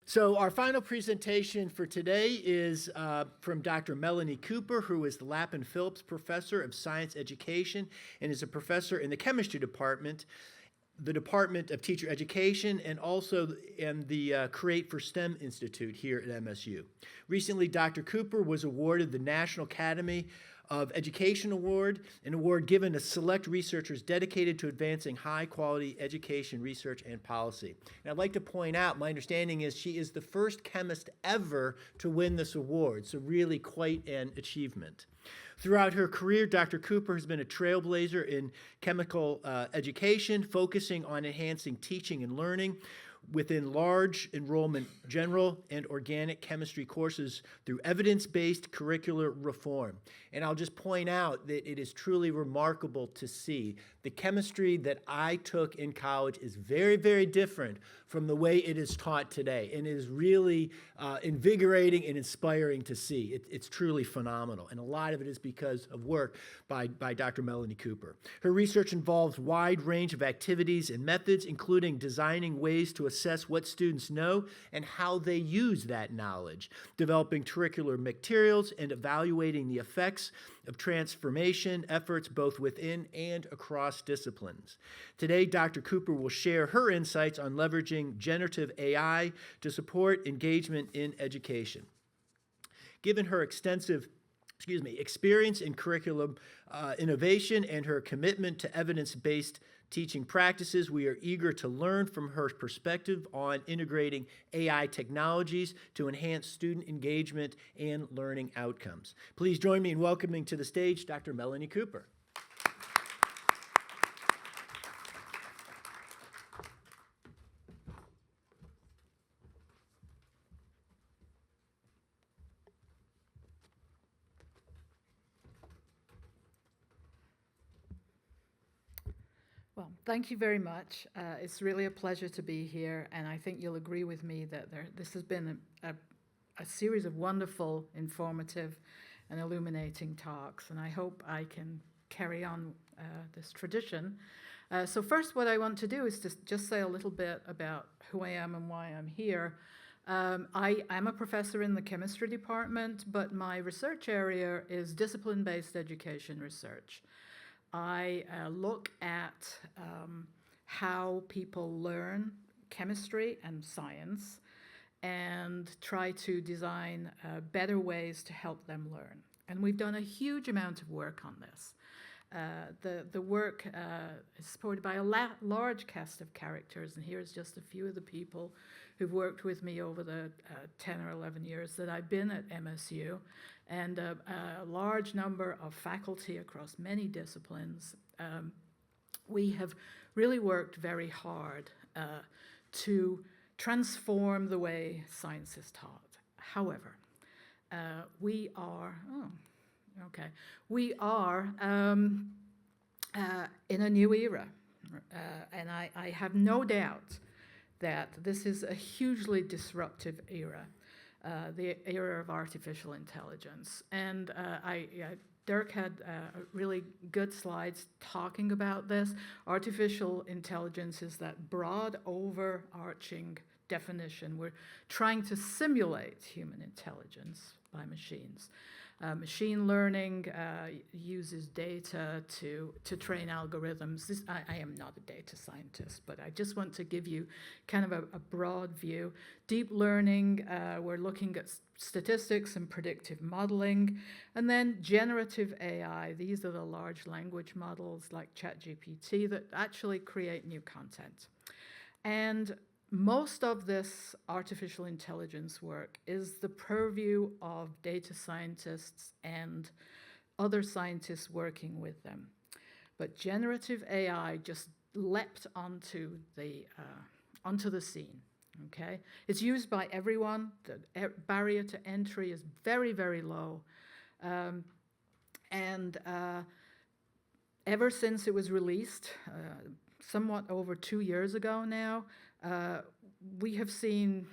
So our final presentation for today is from Dr. Melanie Cooper, who is the Lappan-Phillips Professor of Science Education and is a professor in the Chemistry Department, the Department of Teacher Education, and also in the Create for STEM Institute here at MSU. Recently, Dr. Cooper was awarded the National Academy of Education Award, an award given to select researchers dedicated to advancing high-quality education, research, and policy. And I'd like to point out, my understanding is she is the first chemist ever to win this award, so really quite an achievement. Throughout her career, Dr. Cooper has been a trailblazer in chemical education, focusing on enhancing teaching and learning within large enrollment general and organic chemistry courses through evidence-based curricular reform. And I'll just point out that it is truly remarkable to see the chemistry that I took in college is very, very different from the way it is taught today, and it is really invigorating and inspiring to see. It's truly phenomenal, and a lot of it is because of work by Dr. Melanie Cooper. Her research involves a wide range of activities and methods, including designing ways to assess what students know and how they use that knowledge, developing curricular materials, and evaluating the effects of transformation efforts both within and across disciplines. Today, Dr. Cooper will share her insights on leveraging generative AI to support engagement in education. Given her extensive experience in curriculum innovation and her commitment to evidence-based teaching practices, we are eager to learn from her perspective on integrating AI technologies to enhance student engagement and learning outcomes. Please join me in welcoming to the stage Dr. Melanie Cooper. Well, thank you very much. It's really a pleasure to be here, and I think you'll agree with me that this has been a series of wonderful, informative, and illuminating talks, and I hope I can carry on this tradition. So first, what I want to do is to just say a little bit about who I am and why I'm here. I am a professor in the chemistry department, but my research area is discipline-based education research. I look at how people learn chemistry and science and try to design better ways to help them learn. And we've done a huge amount of work on this. The work is supported by a large cast of characters, and here's just a few of the people who've worked with me over the 10 or 11 years that I've been at MSU, and a large number of faculty across many disciplines. We have really worked very hard to transform the way science is taught. However, we are in a new era, and I have no doubt that this is a hugely disruptive era, the era of artificial intelligence. And Dirk had really good slides talking about this. Artificial intelligence is that broad, overarching definition. We're trying to simulate human intelligence by machines. Machine learning uses data to train algorithms. I am not a data scientist, but I just want to give you kind of a broad view. Deep learning, we're looking at statistics and predictive modeling. And then generative AI, these are the large language models like ChatGPT that actually create new content. And most of this artificial intelligence work is the purview of data scientists and other scientists working with them. But generative AI just leapt onto the scene. Okay, it's used by everyone. The barrier to entry is very, very low, and ever since it was released, somewhat over 2 years ago now, we have seen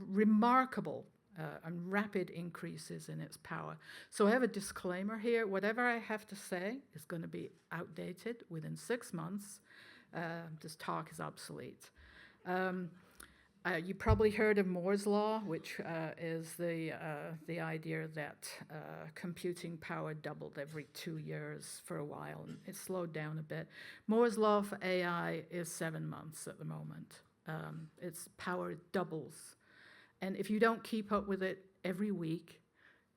remarkable and rapid increases in its power. So I have a disclaimer here. Whatever I have to say is going to be outdated within 6 months. This talk is obsolete. You probably heard of Moore's Law, which is the idea that computing power doubled every 2 years for a while, and it slowed down a bit. Moore's Law for AI is 7 months at the moment. Its power doubles. And if you don't keep up with it every week,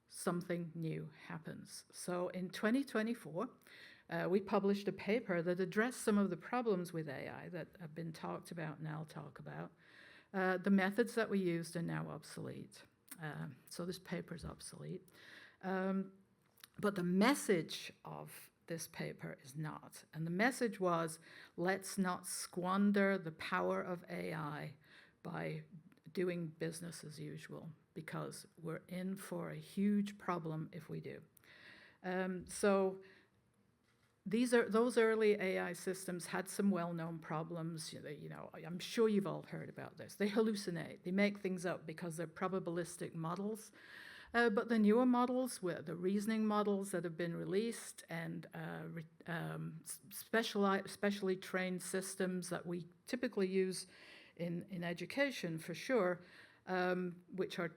something new happens. So in 2024, we published a paper that addressed some of the problems with AI that have been talked about and I'll talk about. The methods that we used are now obsolete. So this paper is obsolete. But the message of this paper is not. And the message was, let's not squander the power of AI by doing business as usual, because we're in for a huge problem if we do. So those early AI systems had some well-known problems. I'm sure you've all heard about this. They hallucinate. They make things up because they're probabilistic models. But the newer models, the reasoning models that have been released, and specially trained systems that we typically use in education for sure, which are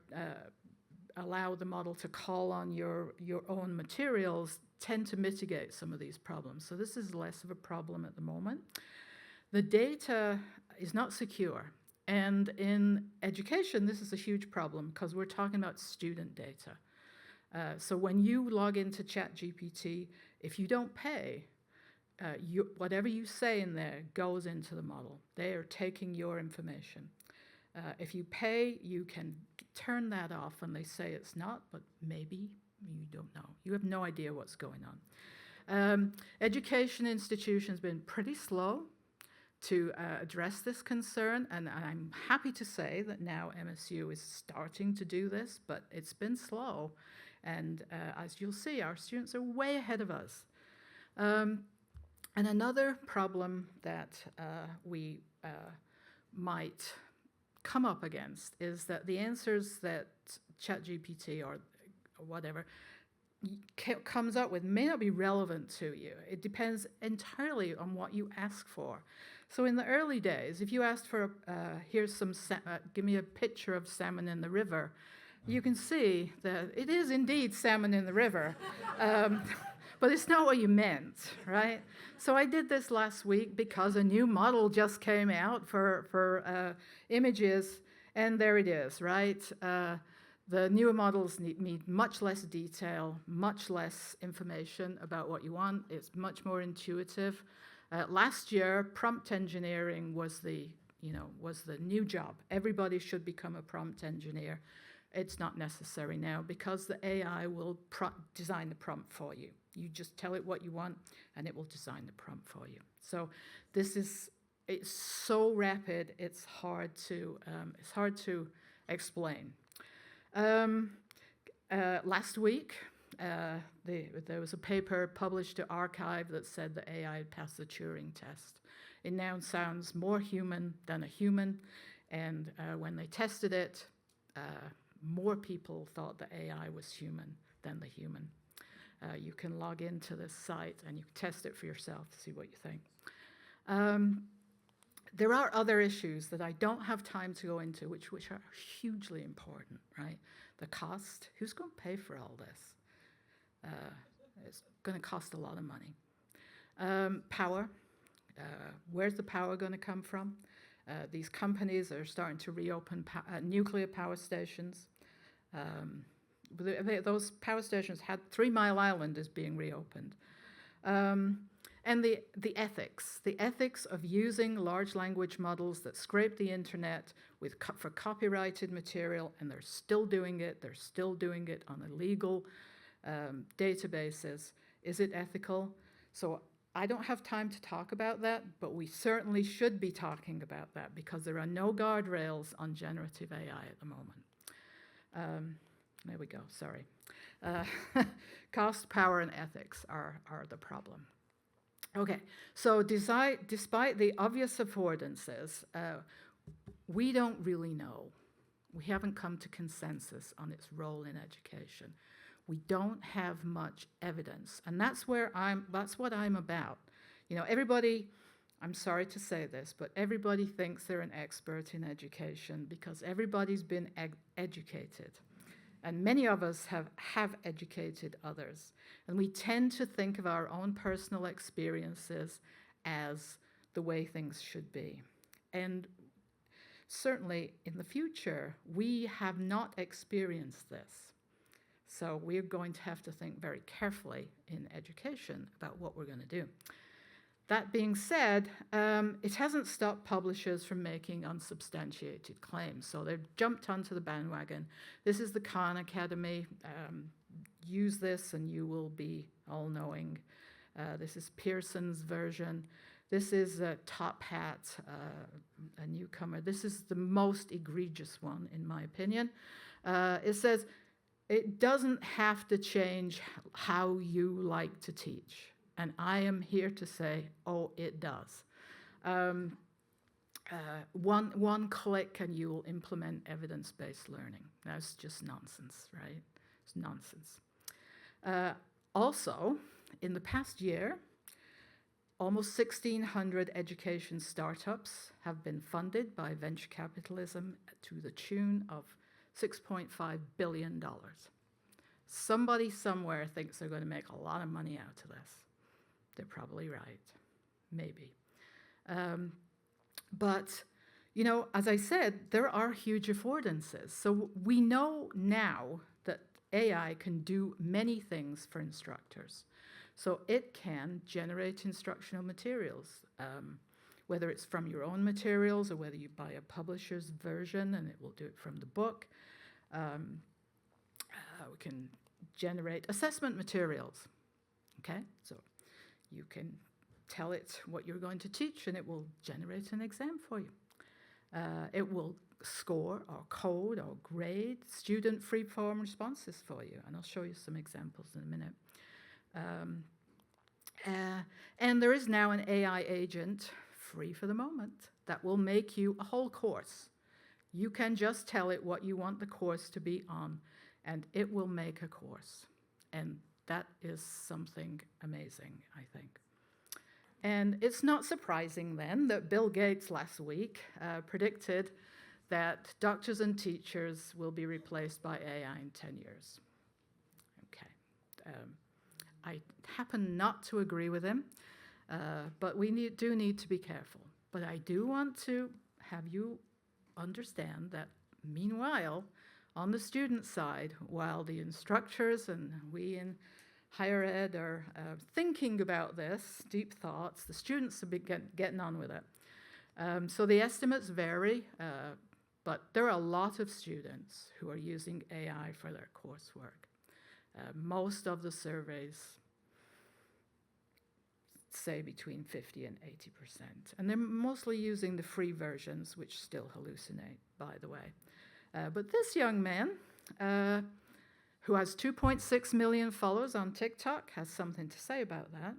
allow the model to call on your own materials, tend to mitigate some of these problems. So this is less of a problem at the moment. The data is not secure. And in education, this is a huge problem because we're talking about student data. So when you log into ChatGPT, if you don't pay, whatever you say in there goes into the model. They are taking your information. If you pay, you can turn that off, and they say it's not, but maybe you don't know. You have no idea what's going on. Education institutions have been pretty slow to address this concern, and I'm happy to say that now MSU is starting to do this, but it's been slow, and as you'll see, our students are way ahead of us. And another problem that we might come up against is that the answers that ChatGPT or whatever comes up with may not be relevant to you. It depends entirely on what you ask for. So in the early days, if you asked for, here's some, give me a picture of salmon in the river, you can see that it is indeed salmon in the river. But it's not what you meant, right? So I did this last week because a new model just came out for images, and there it is, right? The newer models need much less detail, much less information about what you want. It's much more intuitive. Last year, prompt engineering was the new job. Everybody should become a prompt engineer. It's not necessary now because the AI will design the prompt for you. You just tell it what you want, and it will design the prompt for you. So it's so rapid. It's hard to explain. Last week, there was a paper published to Archive that said the AI had passed the Turing test. It now sounds more human than a human, and when they tested it, more people thought the AI was human than the human. You can log into this site and you can test it for yourself to see what you think. There are other issues that I don't have time to go into, which are hugely important, right? The cost. Who's going to pay for all this? It's going to cost a lot of money. Power. Where's the power going to come from? These companies are starting to reopen nuclear power stations. Those power stations had 3 Mile Island is being reopened. And the ethics of using large language models that scrape the internet for copyrighted material, and they're still doing it. They're still doing it on illegal databases. Is it ethical? So I don't have time to talk about that, but we certainly should be talking about that because there are no guardrails on generative AI at the moment. There we go, sorry. Cost, power, and ethics are the problem. Okay, so despite the obvious affordances, we don't really know. We haven't come to consensus on its role in education. We don't have much evidence, and that's what I'm about. Everybody I'm sorry to say this, but everybody thinks they're an expert in education because everybody's been educated. And many of us have educated others. And we tend to think of our own personal experiences as the way things should be. And certainly in the future, we have not experienced this. So we're going to have to think very carefully in education about what we're going to do. That being said, it hasn't stopped publishers from making unsubstantiated claims. So they've jumped onto the bandwagon. This is the Khan Academy. Use this and you will be all-knowing. This is Pearson's version. This is Top Hat, a newcomer. This is the most egregious one, in my opinion. It says, it doesn't have to change how you like to teach. And I am here to say, oh, it does. One click and you will implement evidence-based learning. That's just nonsense, right? It's nonsense. Also, in the past year, almost 1,600 education startups have been funded by venture capitalism to the tune of $6.5 billion. Somebody somewhere thinks they're going to make a lot of money out of this. They're probably right, maybe. But, you know, as I said, there are huge affordances. So we know now that AI can do many things for instructors. So it can generate instructional materials, whether it's from your own materials or whether you buy a publisher's version and it will do it from the book. We can generate assessment materials, okay? So you can tell it what you're going to teach and it will generate an exam for you. It will score or code or grade student free-form responses for you, and I'll show you some examples in a minute. And there is now an AI agent, free for the moment, that will make you a whole course. You can just tell it what you want the course to be on, and it will make a course. And that is something amazing, I think. And it's not surprising then that Bill Gates last week predicted that doctors and teachers will be replaced by AI in 10 years. Okay. I happen not to agree with him, but we do need to be careful. But I do want to have you understand that meanwhile, on the student side, while the instructors and we in higher ed are thinking about this, deep thoughts, the students are getting on with it. So the estimates vary, but there are a lot of students who are using AI for their coursework. Most of the surveys say between 50 and 80%. And they're mostly using the free versions, which still hallucinate, by the way. But this young man, who has 2.6 million followers on TikTok, has something to say about that.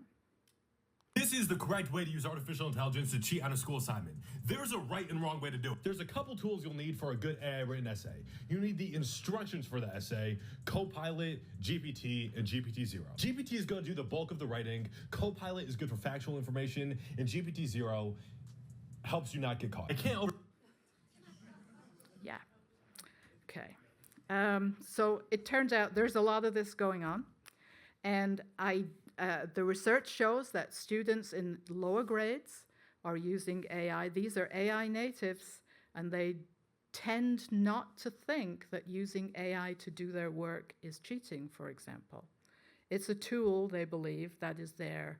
This is the correct way to use artificial intelligence to cheat on a school assignment. There's a right and wrong way to do it. There's a couple tools you'll need for a good AI written essay. You need the instructions for the essay, Copilot, GPT, and GPT-0. GPT is going to do the bulk of the writing, Copilot is good for factual information, and GPT-0 helps you not get caught. I can't over... Yeah. Okay. So it turns out there's a lot of this going on, and the research shows that students in lower grades are using AI. These are AI natives, and they tend not to think that using AI to do their work is cheating, for example. It's a tool, they believe, that is there,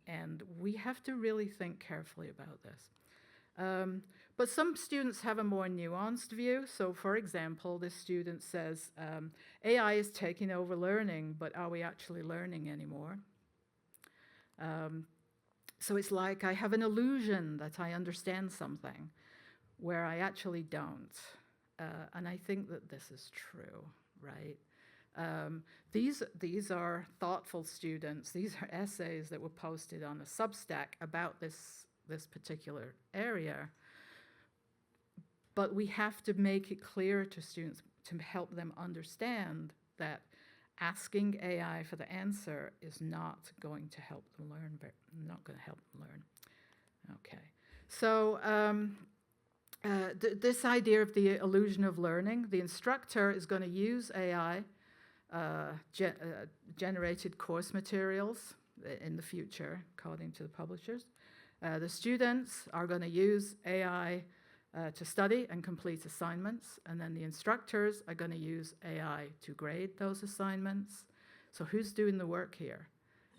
and we have to really think carefully about this. But some students have a more nuanced view. So for example, this student says, AI is taking over learning, but are we actually learning anymore? So it's like I have an illusion that I understand something where I actually don't. And I think that this is true, right? These are thoughtful students. These are essays that were posted on a Substack about this particular area. But we have to make it clear to students to help them understand that asking AI for the answer is not going to help them learn. Not going to help them learn. Okay. So this idea of the illusion of learning, the instructor is going to use AI generated course materials in the future, according to the publishers. The students are going to use AI to study and complete assignments, and then the instructors are going to use AI to grade those assignments. So who's doing the work here?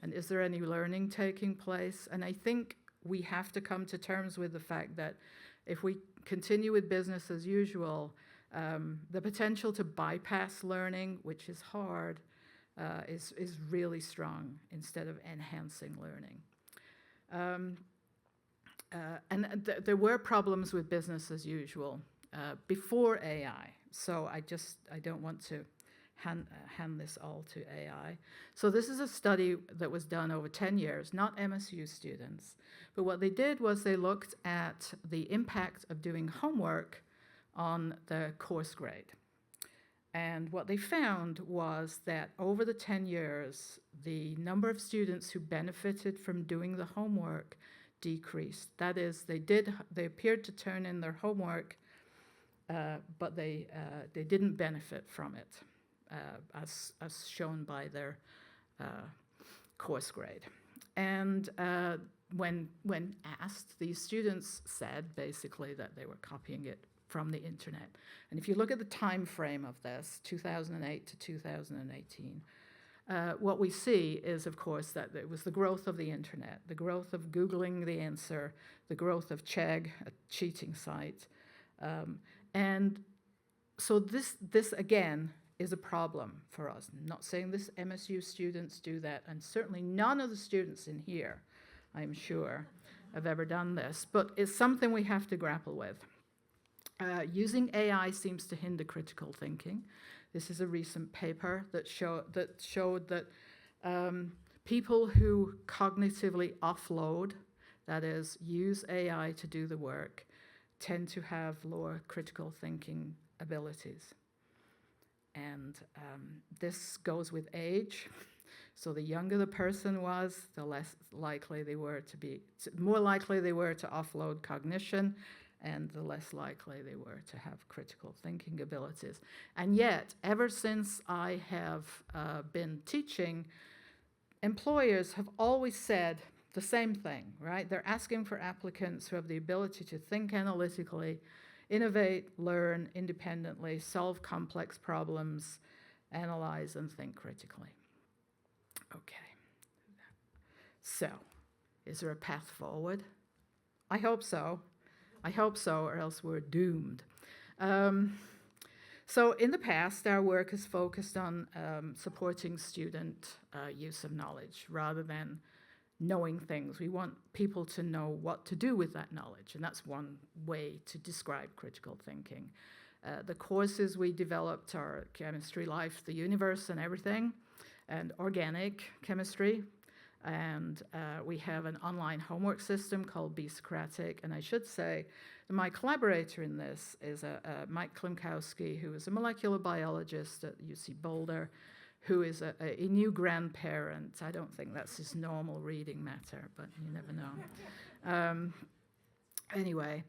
And is there any learning taking place? And I think we have to come to terms with the fact that if we continue with business as usual, the potential to bypass learning, which is hard, is really strong instead of enhancing learning. There were problems with business as usual before AI, so I don't want to hand this all to AI. So this is a study that was done over 10 years, not MSU students, but what they did was they looked at the impact of doing homework on the course grade. And what they found was that over the 10 years, the number of students who benefited from doing the homework decreased. That is, they appeared to turn in their homework, but they didn't benefit from it, as shown by their course grade. And when asked, these students said basically that they were copying it from the internet. And if you look at the time frame of this, 2008 to 2018, what we see is, of course, that it was the growth of the internet, the growth of Googling the answer, the growth of Chegg, a cheating site. And so this again, is a problem for us. I'm not saying this MSU students do that, and certainly none of the students in here, I'm sure, have ever done this, but it's something we have to grapple with. Using AI seems to hinder critical thinking. This is a recent paper that showed that people who cognitively offload, that is, use AI to do the work, tend to have lower critical thinking abilities. And this goes with age. So the younger the person was, the less likely they were to be, more likely they were to offload cognition, and the less likely they were to have critical thinking abilities. And yet, ever since I have been teaching, employers have always said the same thing, right? They're asking for applicants who have the ability to think analytically, innovate, learn independently, solve complex problems, analyze, and think critically. Okay. So, is there a path forward? I hope so. I hope so, or else we're doomed. So in the past, our work has focused on supporting student use of knowledge rather than knowing things. We want people to know what to do with that knowledge, and that's one way to describe critical thinking. The courses we developed are chemistry, life, the universe, and everything, and organic chemistry. And we have an online homework system called Be Socratic. And I should say that my collaborator in this is Mike Klimkowski, who is a molecular biologist at UC Boulder, who is a new grandparent. I don't think that's his normal reading matter, but you never know. Anyway,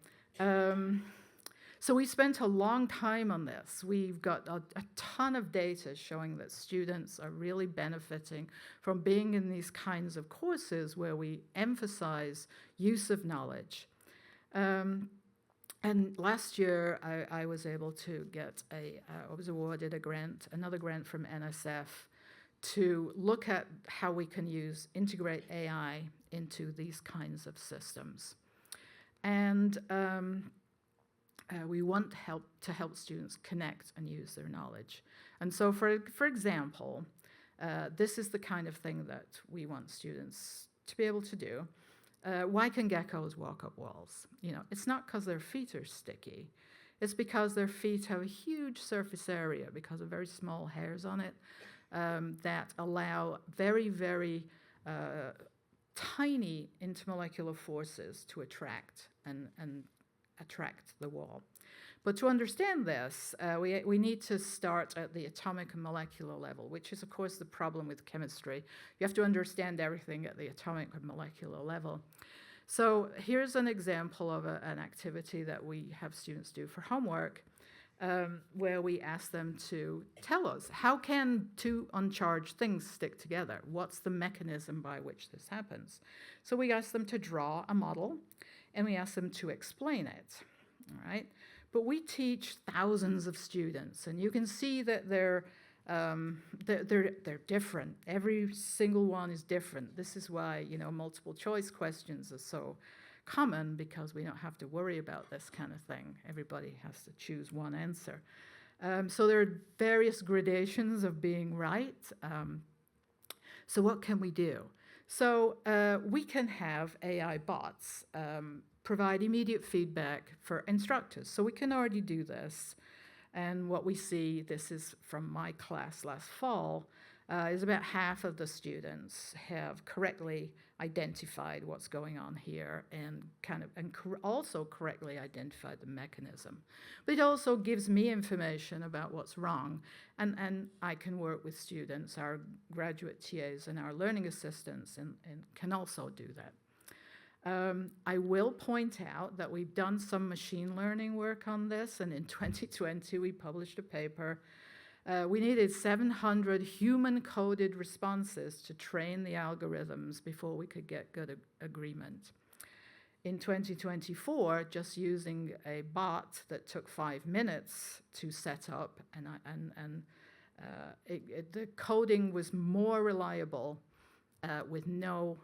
so we spent a long time on this. We've got a ton of data showing that students are really benefiting from being in these kinds of courses where we emphasize use of knowledge. And last year, I was able to get I was awarded a grant, another grant from NSF, to look at how we can integrate AI into these kinds of systems. And we want to help students connect and use their knowledge. And so, for example, this is the kind of thing that we want students to be able to do. Why can geckos walk up walls? You know, it's not because their feet are sticky. It's because their feet have a huge surface area because of very small hairs on it that allow very, very tiny intermolecular forces to attract and attract the wall. But to understand this, we need to start at the atomic and molecular level, which is, of course, the problem with chemistry. You have to understand everything at the atomic and molecular level. So here's an example of an activity that we have students do for homework, where we ask them to tell us, how can two uncharged things stick together? What's the mechanism by which this happens? So we ask them to draw a model, and we ask them to explain it, all right? But we teach thousands of students, and you can see that they're different. Every single one is different. This is why, multiple choice questions are so common, because we don't have to worry about this kind of thing. Everybody has to choose one answer. So there are various gradations of being right. So what can we do? So we can have AI bots provide immediate feedback for instructors. So we can already do this. And what we see, this is from my class last fall, is about half of the students have correctly identified what's going on here and also correctly identified the mechanism. But it also gives me information about what's wrong, and I can work with students, our graduate TAs and our learning assistants, and can also do that. I will point out that we've done some machine learning work on this, and in 2020 we published a paper. We needed 700 human-coded responses to train the algorithms before we could get good agreement. In 2024, just using a bot that took 5 minutes to set up, the coding was more reliable with no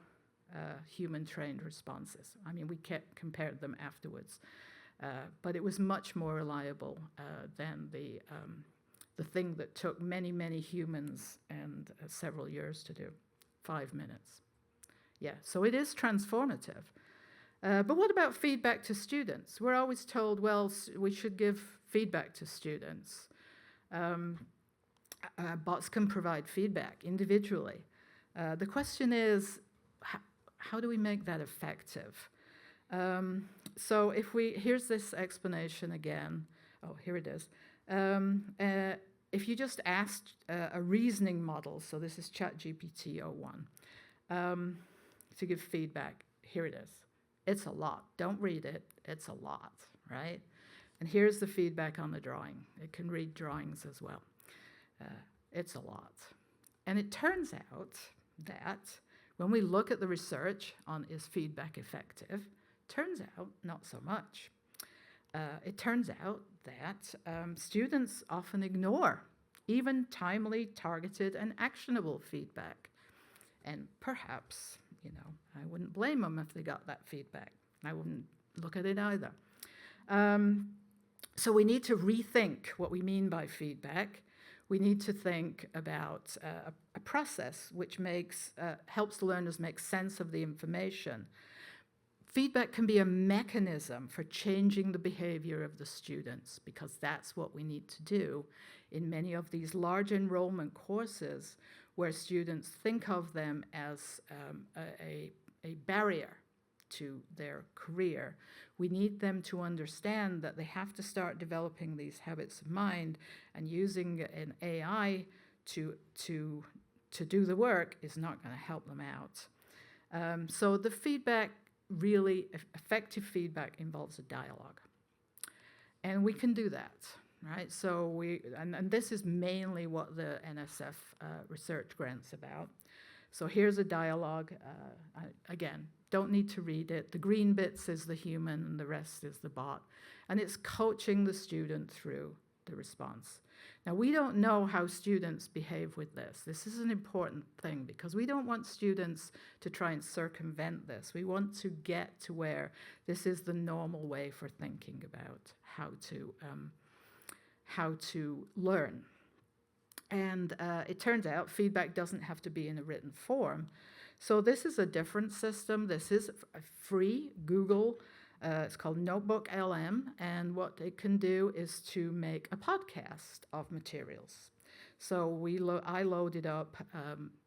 human-trained responses. I mean, we compared them afterwards, but it was much more reliable than the thing that took many, many humans and several years to do, 5 minutes. Yeah, so it is transformative. But what about feedback to students? We're always told, well, we should give feedback to students. Bots can provide feedback individually. The question is, how do we make that effective? So here's this explanation again. Oh, here it is. If you just asked a reasoning model, so this is ChatGPT 01, to give feedback, here it is. It's a lot. Don't read it. It's a lot, right? And here's the feedback on the drawing. It can read drawings as well. It's a lot. And it turns out that when we look at the research on is feedback effective, turns out not so much. It turns out that students often ignore even timely, targeted, and actionable feedback. And perhaps, I wouldn't blame them if they got that feedback. I wouldn't look at it either. So we need to rethink what we mean by feedback. We need to think about a process which helps the learners make sense of the information. Feedback can be a mechanism for changing the behavior of the students, because that's what we need to do in many of these large enrollment courses where students think of them as a barrier to their career. We need them to understand that they have to start developing these habits of mind, and using an AI to do the work is not going to help them out. So the feedback, really effective feedback, involves a dialogue. And we can do that, right? So and this is mainly what the NSF research grant's about. So here's a dialogue. Again, don't need to read it. The green bits is the human and the rest is the bot. And it's coaching the student through the response. Now, we don't know how students behave with this. This is an important thing, because we don't want students to try and circumvent this. We want to get to where this is the normal way for thinking about how to learn. And it turns out feedback doesn't have to be in a written form. So this is a different system. This is free. Google, it's called Notebook LM, and what it can do is to make a podcast of materials. So I loaded up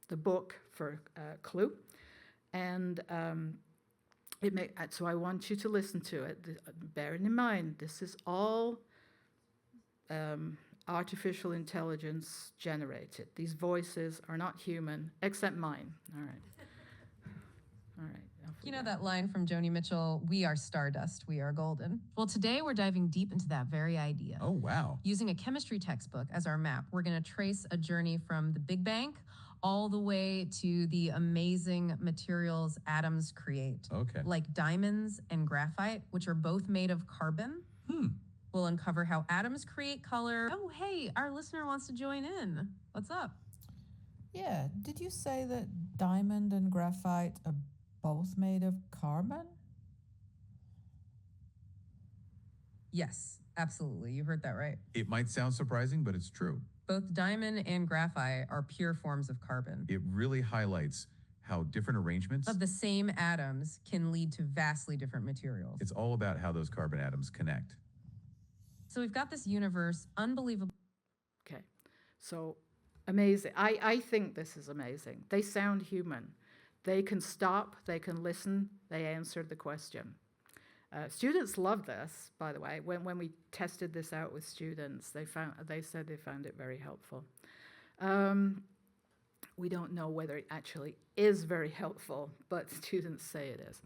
the book for Clue, and so I want you to listen to it. Bearing in mind, this is all artificial intelligence generated. These voices are not human, except mine. All right. All right, I'll You know that line from Joni Mitchell, "We are stardust, we are golden." Well, today we're diving deep into that very idea. Oh, wow. Using a chemistry textbook as our map, we're going to trace a journey from the Big Bang all the way to the amazing materials atoms create. Okay. Like diamonds and graphite, which are both made of carbon. We'll uncover how atoms create color. Oh, hey, our listener wants to join in. What's up? Yeah, did you say that diamond and graphite are both made of carbon? Yes, absolutely. You heard that right. It might sound surprising, but it's true. Both diamond and graphite are pure forms of carbon. It really highlights how different arrangements Of the same atoms can lead to vastly different materials. it's all about how those carbon atoms connect. So we've got this universe, unbelievable. Okay, so amazing. I think this is amazing. They sound human. They can stop, they can listen, they answered the question. Students love this, by the way. When we tested this out with students, they said they found it very helpful. We don't know whether it actually is very helpful, but students say it is.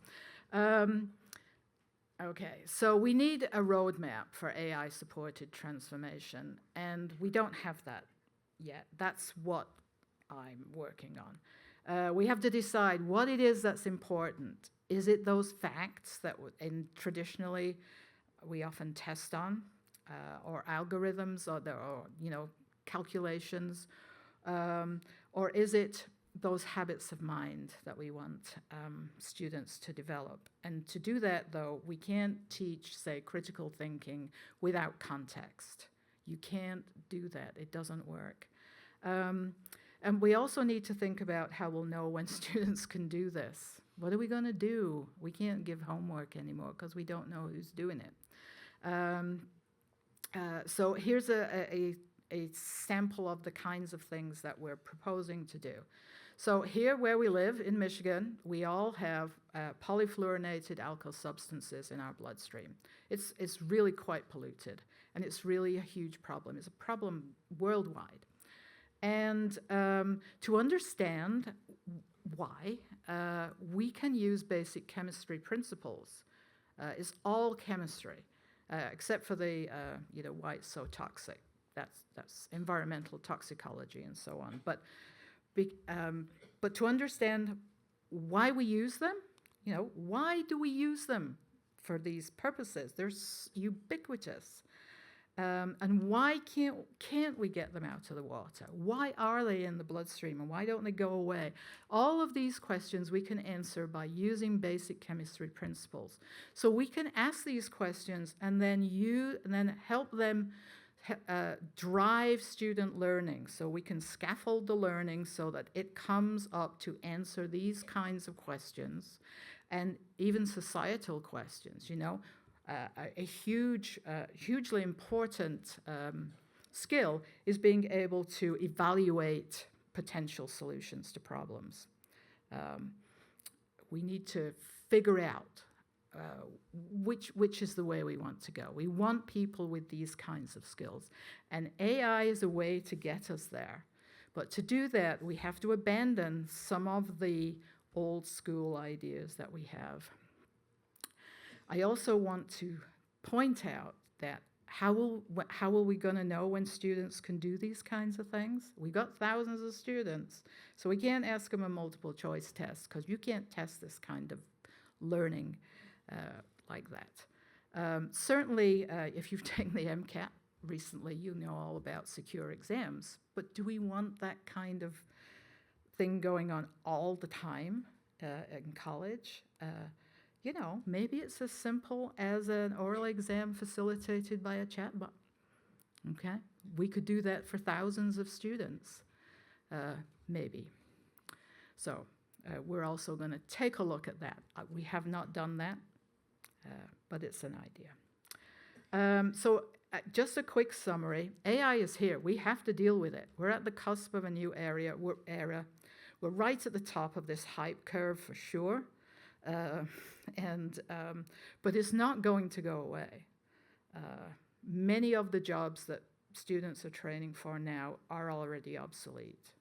Okay, so we need a roadmap for AI-supported transformation, and we don't have that yet. That's what I'm working on. We have to decide what it is that's important. Is it those facts that traditionally we often test on, or algorithms, or calculations, or is it those habits of mind that we want students to develop? And to do that, though, we can't teach, say, critical thinking without context. You can't do that. It doesn't work. And we also need to think about how we'll know when students can do this. What are we going to do? We can't give homework anymore because we don't know who's doing it. So here's a sample of the kinds of things that we're proposing to do. So here where we live in Michigan, we all have polyfluorinated alkyl substances in our bloodstream. It's really quite polluted, and it's really a huge problem. It's a problem worldwide. And to understand why, we can use basic chemistry principles. It's all chemistry, except for the why it's so toxic. That's environmental toxicology and so on. But to understand why we use them, why do we use them for these purposes? They're ubiquitous. And why can't we get them out of the water? Why are they in the bloodstream, and why don't they go away? All of these questions we can answer by using basic chemistry principles. So we can ask these questions and then help them drive student learning. So we can scaffold the learning so that it comes up to answer these kinds of questions, and even societal questions, a hugely important skill is being able to evaluate potential solutions to problems. We need to figure out which is the way we want to go. We want people with these kinds of skills, and AI is a way to get us there. But to do that, we have to abandon some of the old school ideas that we have. I also want to point out that how will we going to know when students can do these kinds of things? We've got thousands of students, so we can't ask them a multiple choice test, because you can't test this kind of learning like that. Certainly, if you've taken the MCAT recently, you know all about secure exams, but do we want that kind of thing going on all the time in college? Maybe it's as simple as an oral exam facilitated by a chatbot. Okay? We could do that for thousands of students, maybe. So we're also going to take a look at that. We have not done that, but it's an idea. So just a quick summary. AI is here. We have to deal with it. We're at the cusp of a new era. We're right at the top of this hype curve for sure. But it's not going to go away. Many of the jobs that students are training for now are already obsolete.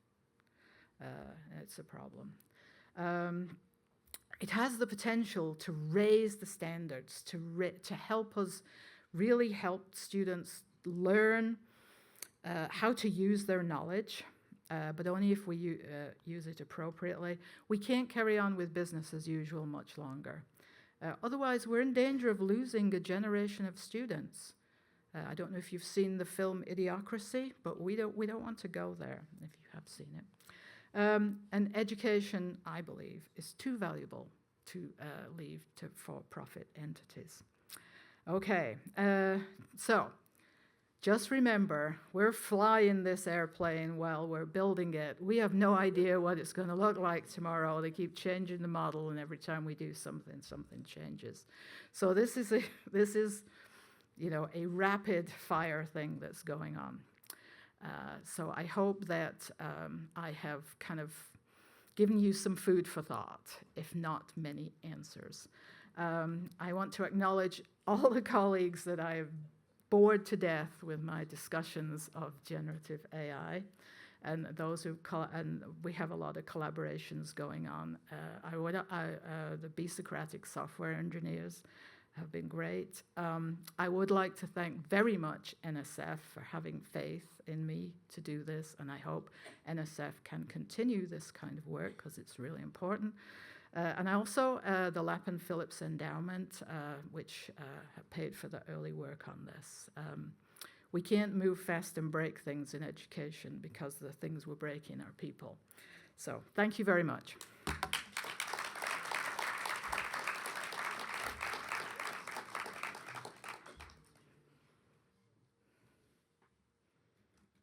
It's a problem. it has the potential to raise the standards, to help us really help students learn how to use their knowledge, but only if we use it appropriately. We can't carry on with business as usual much longer. Otherwise, we're in danger of losing a generation of students. I don't know if you've seen the film Idiocracy, but we don't want to go there if you have seen it. And education, I believe, is too valuable to leave to for-profit entities. Okay, so just remember, we're flying this airplane while we're building it. We have no idea what it's going to look like tomorrow. They keep changing the model, and every time we do something, something changes. So this is a rapid fire thing that's going on. So I hope that I have kind of given you some food for thought, if not many answers. I want to acknowledge all the colleagues that I have bored to death with my discussions of generative AI, and those and we have a lot of collaborations going on. The B-Socratic software engineers have been great. I would like to thank very much NSF for having faith in me to do this, and I hope NSF can continue this kind of work because it's really important. And also the Lappan-Phillips Endowment, which have paid for the early work on this. We can't move fast and break things in education because the things we're breaking are people. So thank you very much.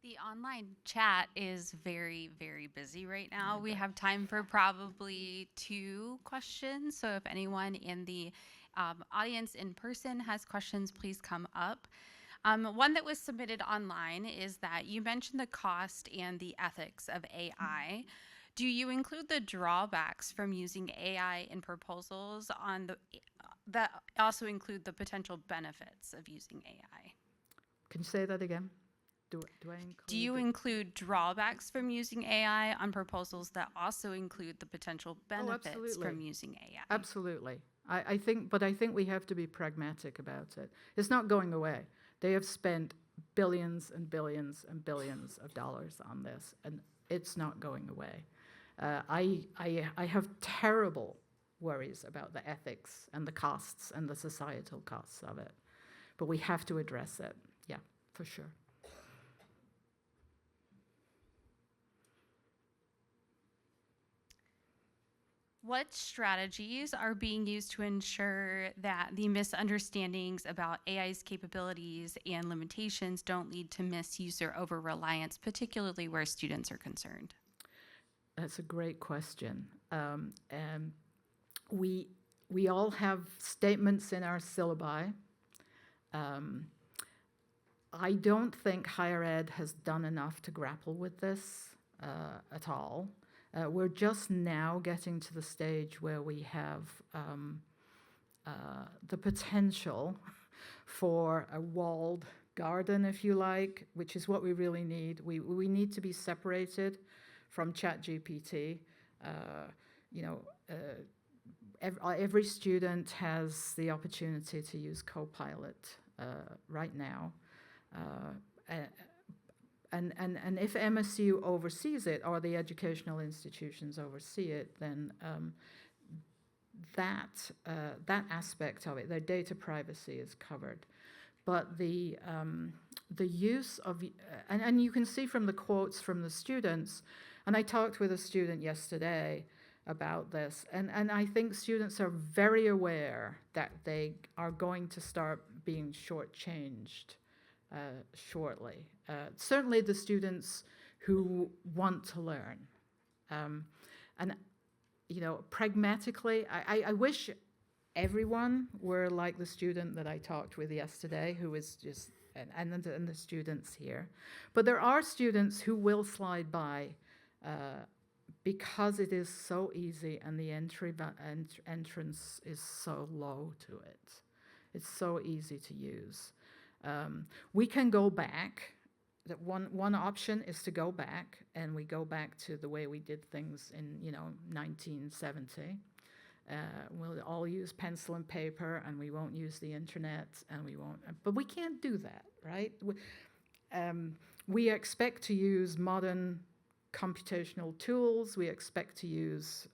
The online chat is very, very busy right now. We have time for probably 2 questions. So if anyone in the audience in person has questions, please come up. One that was submitted online is that you mentioned the cost and the ethics of AI. Do you include the drawbacks from using AI in proposals that also include the potential benefits of using AI? Can you say that again? Do I include? Do you include drawbacks from using AI on proposals that also include the potential benefits from using AI? Absolutely. I think we have to be pragmatic about it. It's not going away. They have spent billions and billions and billions of dollars on this, and it's not going away. I have terrible worries about the ethics and the costs and the societal costs of it, but we have to address it. Yeah, for sure. What strategies are being used to ensure that the misunderstandings about AI's capabilities and limitations don't lead to misuse or over-reliance, particularly where students are concerned? That's a great question. And we all have statements in our syllabi. I don't think higher ed has done enough to grapple with this at all. We're just now getting to the stage where we have the potential for a walled garden, if you like, which is what we really need. We need to be separated from ChatGPT. Every student has the opportunity to use Copilot right now. And if MSU oversees it, or the educational institutions oversee it, then that aspect of it, their data privacy is covered. But the use of, and you can see from the quotes from the students, and I talked with a student yesterday about this, and I think students are very aware that they are going to start being shortchanged shortly. Certainly the students who want to learn. And, pragmatically, I wish everyone were like the student that I talked with yesterday, who was just, and the students here. But there are students who will slide by because it is so easy and the entrance is so low to it. It's so easy to use. We can go back. That one option is to go back, and we go back to the way we did things in 1970, We'll all use pencil and paper, and we won't use the internet, and we won't. But we can't do that, right? We expect to use modern computational tools. We expect to use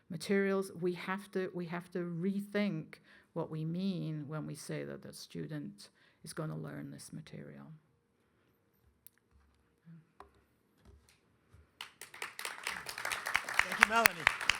materials. We have to rethink what we mean when we say that the student is going to learn this material. Thank you, Melanie.